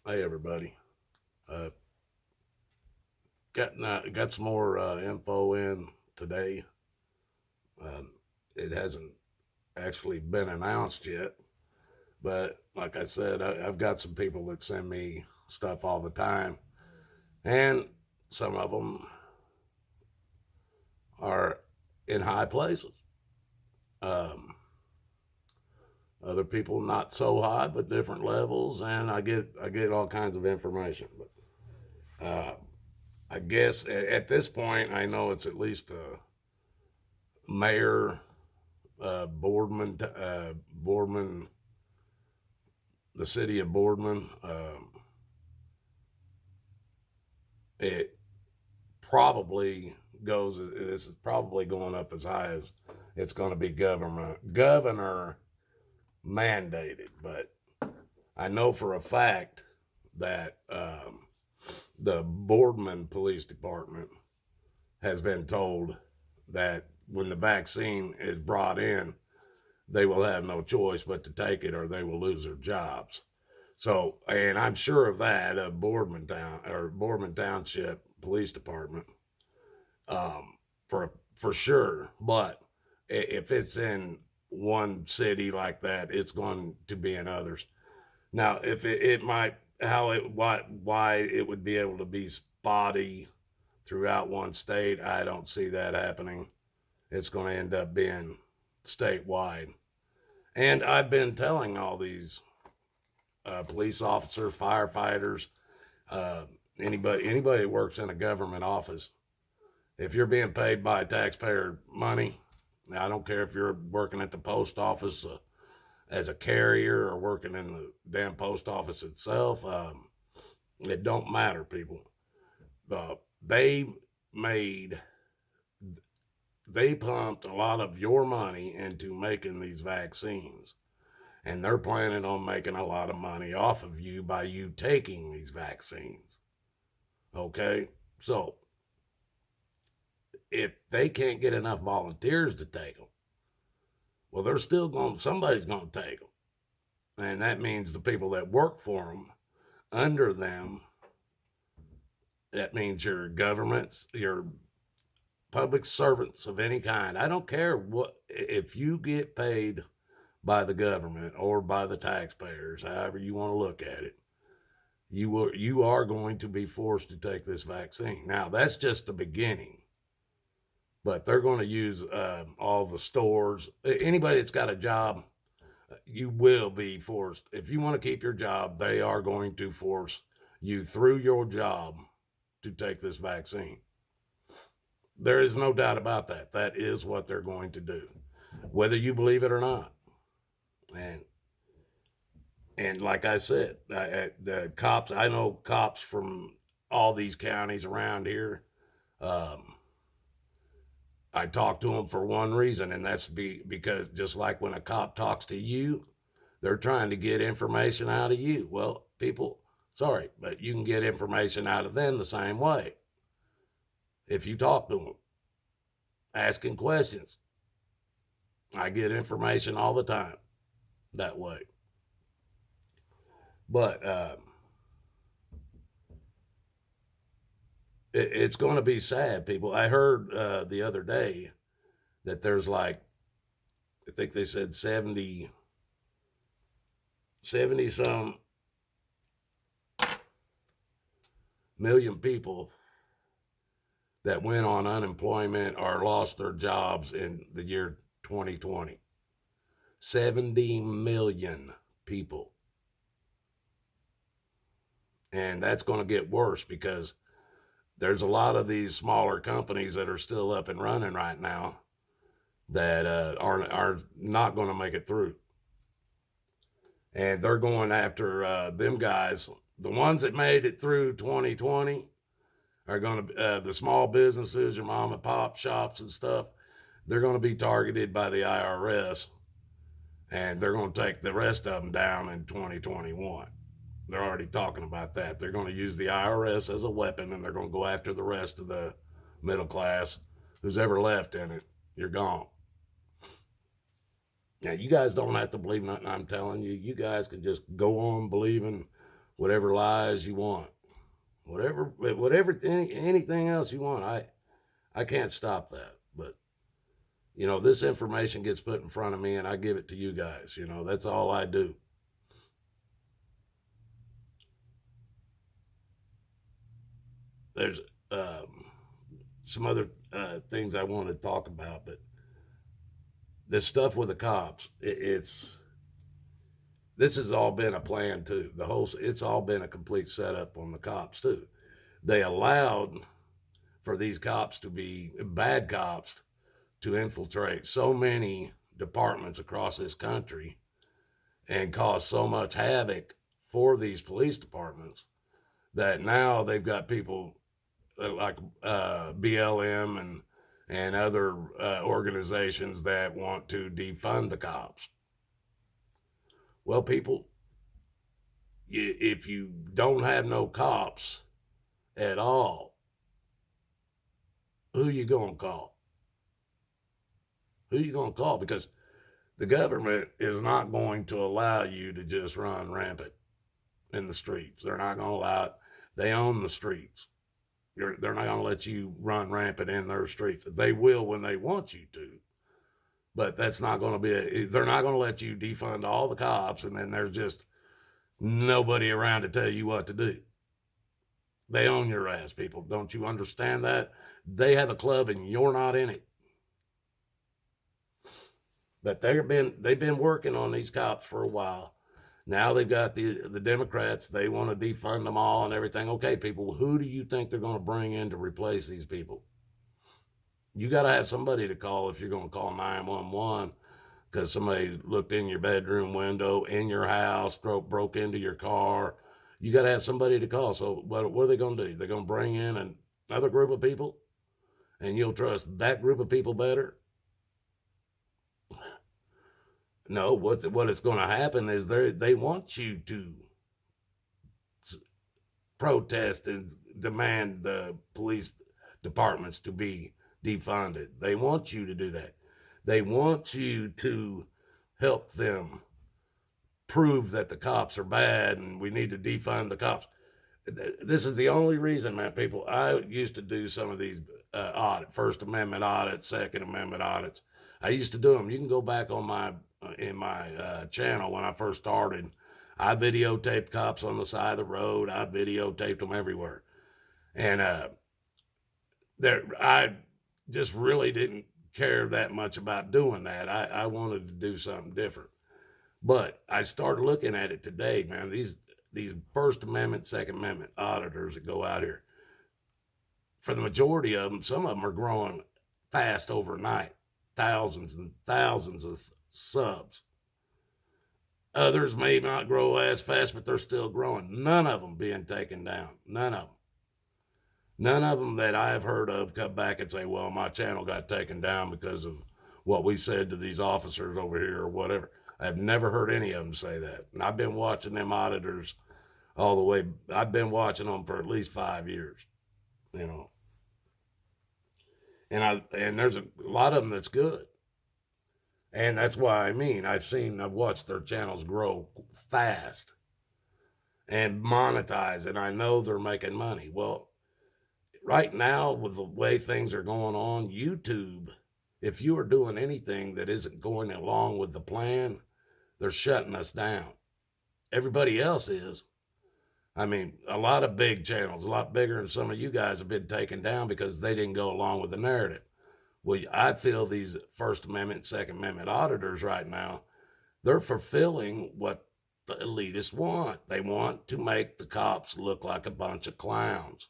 Hey everybody, uh, got some more info in today. It hasn't actually been announced yet, but like I said, I've got some people that send me stuff all the time, and some of them are in high places. Um, Other people not so high, but different levels, and I get all kinds of information. But I guess at this point, I know it's at least a mayor, Boardman, the city of Boardman. It probably goes. This is probably going up as high as it's going to be governor mandated. But I know for a fact that the Boardman Police Department has been told that when the vaccine is brought in, they will have no choice but to take it or they will lose their jobs. So, and I'm sure of that, Boardman Township Police Department, for sure. But if it's in one city like that, it's going to be in others. Now, if it might, why it would be able to be spotty throughout one state, I don't see that happening. It's going to end up being statewide. And I've been telling all these police officers, firefighters, uh, anybody that works in a government office, if you're being paid by taxpayer money, I don't care if you're working at the post office as a carrier or working in the damn post office itself. It don't matter, people. They made they pumped a lot of your money into making these vaccines, and they're planning on making a lot of money off of you by you taking these vaccines. Okay, so if they can't get enough volunteers to take them, well, they're still going. Somebody's going to take them, and that means the people that work for them, under them. That means your governments, your public servants of any kind. I don't care what if you get paid by the government or by the taxpayers, however you want to look at it. You are going to be forced to take this vaccine. Now that's just the beginning, but they're going to use all the stores. Anybody that's got a job, you will be forced. If you want to keep your job, they are going to force you through your job to take this vaccine. There is no doubt about that. That is what they're going to do, whether you believe it or not. And like I said, the cops. I know cops from all these counties around here. Um, I talk to them for one reason, and that's because just like when a cop talks to you, they're trying to get information out of you. Well, people, sorry, but you can get information out of them the same way if you talk to them, asking questions. I get information all the time that way. But it's going to be sad, people. I heard the other day that there's like, I think they said 70 some million people that went on unemployment or lost their jobs in the year 2020. 70 million people. And that's going to get worse because there's a lot of these smaller companies that are still up and running right now that are not going to make it through. And they're going after them guys. The ones that made it through 2020 are going to, the small businesses, your mom and pop shops and stuff, they're going to be targeted by the IRS, and they're going to take the rest of them down in 2021. They're already talking about that. They're going to use the IRS as a weapon, and they're going to go after the rest of the middle class. Who's ever left in it, you're gone. Now, you guys don't have to believe nothing I'm telling you. You guys can just go on believing whatever lies you want, anything else you want. I can't stop that. But, this information gets put in front of me and I give it to you guys. That's all I do. There's some other things I want to talk about, but this stuff with the cops, this has all been a plan too. It's all been a complete setup on the cops too. They allowed for these cops to be bad cops to infiltrate so many departments across this country and cause so much havoc for these police departments that now they've got people like BLM and other organizations that want to defund the cops. Well, people, if you don't have no cops at all, who you gonna call? Who you gonna call? Because the government is not going to allow you to just run rampant in the streets. They're not going to allow it. They own the streets. They're not going to let you run rampant in their streets. They will when they want you to, but that's not going to be. They're not going to let you defund all the cops, and then there's just nobody around to tell you what to do. They own your ass, people. Don't you understand that? They have a club, and you're not in it. But they've been working on these cops for a while. Now they've got the Democrats. They want to defund them all and everything. Okay, people, who do you think they're going to bring in to replace these people? You got to have somebody to call if you're going to call 911 because somebody looked in your bedroom window, in your house, broke into your car. You got to have somebody to call. So what are they going to do? They're going to bring in another group of people, and you'll trust that group of people better? No, what is going to happen is they want you to protest and demand the police departments to be defunded. They want you to do that. They want you to help them prove that the cops are bad and we need to defund the cops. This is the only reason, man, people. I used to do some of these First Amendment audits, Second Amendment audits. I used to do them. You can go back on my channel when I first started. I videotaped cops on the side of the road. I videotaped them everywhere, and I just really didn't care that much about doing that. I wanted to do something different, but I started looking at it today, man. These First Amendment, Second Amendment auditors that go out here, for the majority of them, some of them are growing fast overnight, thousands and thousands of subs. Others may not grow as fast, but they're still growing. None of them being taken down. None of them. None of them that I've heard of come back and say, well, my channel got taken down because of what we said to these officers over here or whatever. I've never heard any of them say that. And I've been watching them auditors all the way. I've been watching them for at least 5 years, And there's a lot of them that's good. And that's why I've watched their channels grow fast and monetize, and I know they're making money. Well, right now, with the way things are going on, YouTube, if you are doing anything that isn't going along with the plan, they're shutting us down. Everybody else is. A lot of big channels, a lot bigger than some of you guys, have been taken down because they didn't go along with the narrative. Well, I feel these First Amendment, Second Amendment auditors right now, they're fulfilling what the elitists want. They want to make the cops look like a bunch of clowns.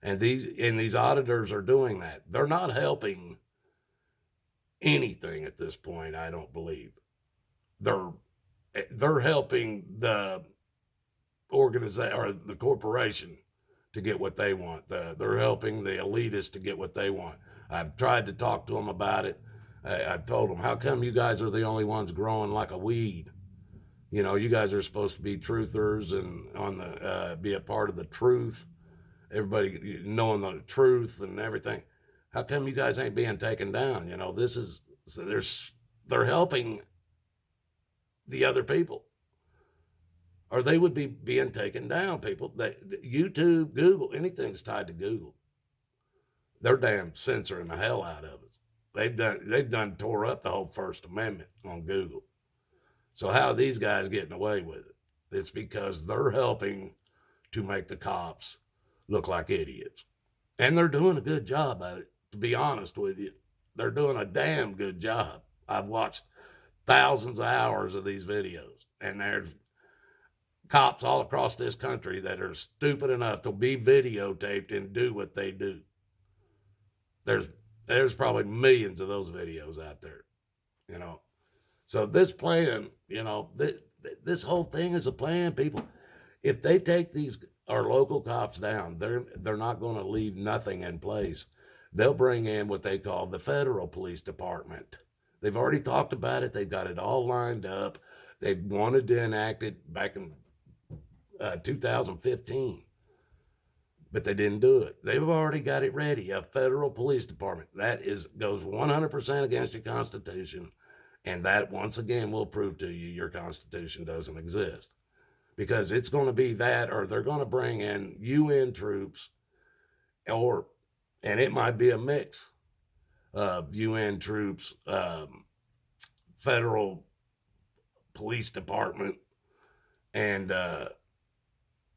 And these auditors are doing that. They're not helping anything at this point, I don't believe. They're helping the organization or the corporation to get what they want. They're helping the elitists to get what they want. I've tried to talk to them about it. I've told them, how come you guys are the only ones growing like a weed? You guys are supposed to be truthers and be a part of the truth. Everybody knowing the truth and everything. How come you guys ain't being taken down? They're helping the other people. or they would be being taken down. People that YouTube, Google, anything's tied to Google. They're damn censoring the hell out of us. They've done tore up the whole First Amendment on Google. So how are these guys getting away with it? It's because they're helping to make the cops look like idiots. And they're doing a good job at it, to be honest with you. They're doing a damn good job. I've watched thousands of hours of these videos, and there's cops all across this country that are stupid enough to be videotaped and do what they do. There's probably millions of those videos out there, you know. So this plan, you know, this whole thing is a plan, people. If they take these our local cops down, they're not going to leave nothing in place. They'll bring in what they call the federal police department. They've already talked about it. They've got it all lined up. They wanted to enact it back in 2015, but they didn't do it. They've already got it ready. A federal police department that goes 100% against your Constitution, and that once again will prove to you your Constitution doesn't exist, because it's going to be that, or they're going to bring in UN troops, and it might be a mix of UN troops, federal police department, and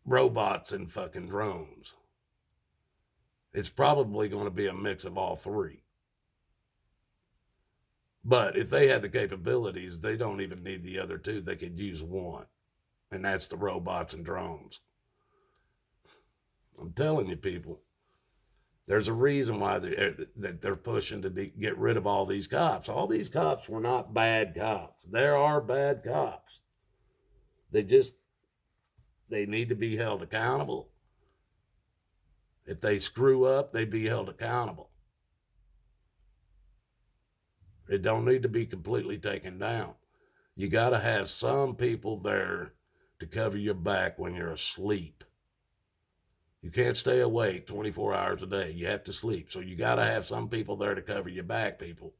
robots and fucking drones. It's probably going to be a mix of all three. But if they had the capabilities, they don't even need the other two. They could use one, and that's the robots and drones. I'm telling you, people, there's a reason why they're pushing to get rid of all these cops. All these cops were not bad cops. There are bad cops. They need to be held accountable. If they screw up, they be held accountable. It don't need to be completely taken down. You got to have some people there to cover your back when you're asleep. You can't stay awake 24 hours a day. You have to sleep. So you got to have some people there to cover your back, people.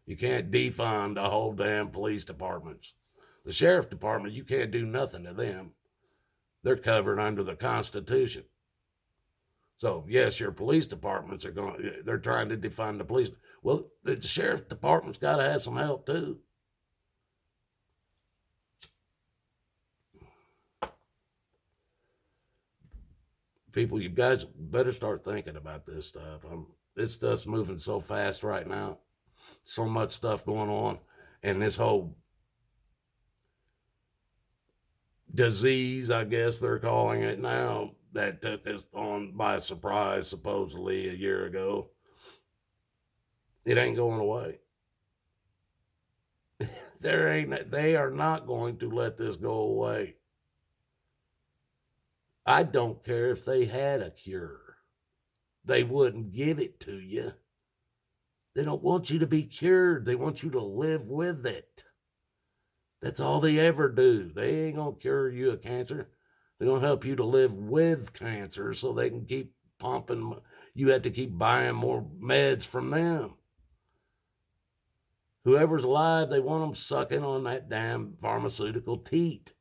You can't defund the whole damn police departments. The sheriff department, you can't do nothing to them. They're covered under the Constitution. So yes, your police departments they're trying to defund the police. Well, the sheriff department's got to have some help too. People, you guys better start thinking about this stuff. This stuff's moving so fast right now. So much stuff going on. And this whole disease, I guess they're calling it now, that took us on by surprise, supposedly a year ago. It ain't going away. They are not going to let this go away. I don't care if they had a cure. They wouldn't give it to you. They don't want you to be cured. They want you to live with it. That's all they ever do. They ain't going to cure you of cancer. They're going to help you to live with cancer so they can keep pumping. You have to keep buying more meds from them. Whoever's alive, they want them sucking on that damn pharmaceutical teat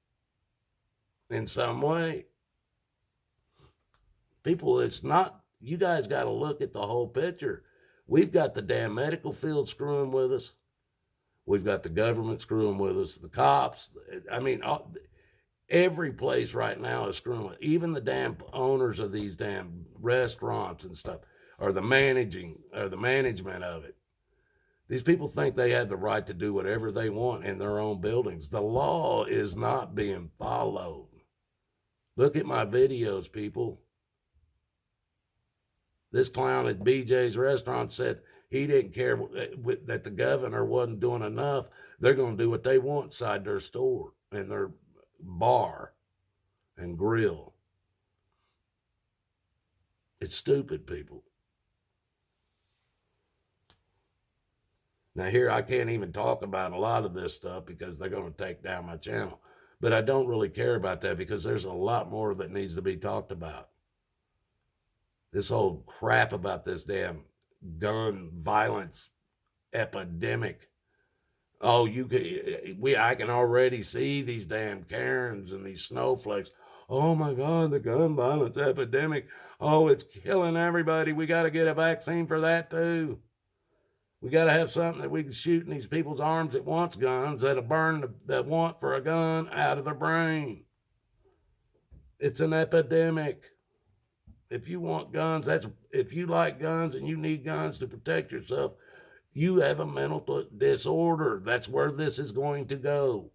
in some way. People, it's not, you guys got to look at the whole picture. We've got the damn medical field screwing with us. We've got the government screwing with us, the cops. I mean, every place right now is screwing with. Even the damn owners of these damn restaurants and stuff, or the management of it. These people think they have the right to do whatever they want in their own buildings. The law is not being followed. Look at my videos, people. This clown at BJ's restaurant said he didn't care that the governor wasn't doing enough. They're going to do what they want inside their store and their bar and grill. It's stupid, people. Now here, I can't even talk about a lot of this stuff because they're going to take down my channel. But I don't really care about that because there's a lot more that needs to be talked about. This whole crap about this damn gun violence epidemic. Oh, I can already see these damn Karens and these snowflakes. Oh my God, the gun violence epidemic. Oh, it's killing everybody. We got to get a vaccine for that too. We got to have something that we can shoot in these people's arms that wants guns that'll burn that want for a gun out of their brain. It's an epidemic. If you want guns, if you like guns and you need guns to protect yourself, you have a mental disorder. That's where this is going to go.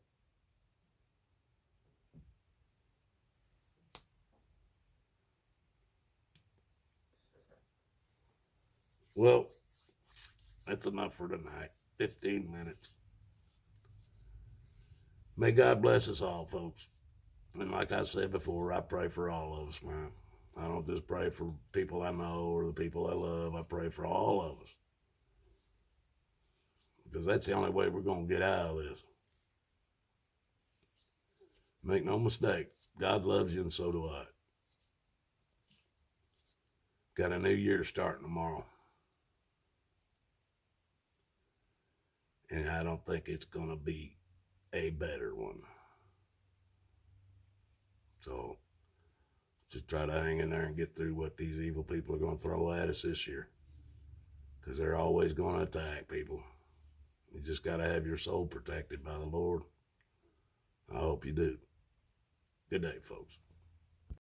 Well, that's enough for tonight. 15 minutes. May God bless us all, folks. And like I said before, I pray for all of us, man. I don't just pray for people I know or the people I love. I pray for all of us. Because that's the only way we're going to get out of this. Make no mistake, God loves you and so do I. Got a new year starting tomorrow. And I don't think it's going to be a better one. So just try to hang in there and get through what these evil people are going to throw at us this year. Because they're always going to attack people. You just got to have your soul protected by the Lord. I hope you do. Good day, folks.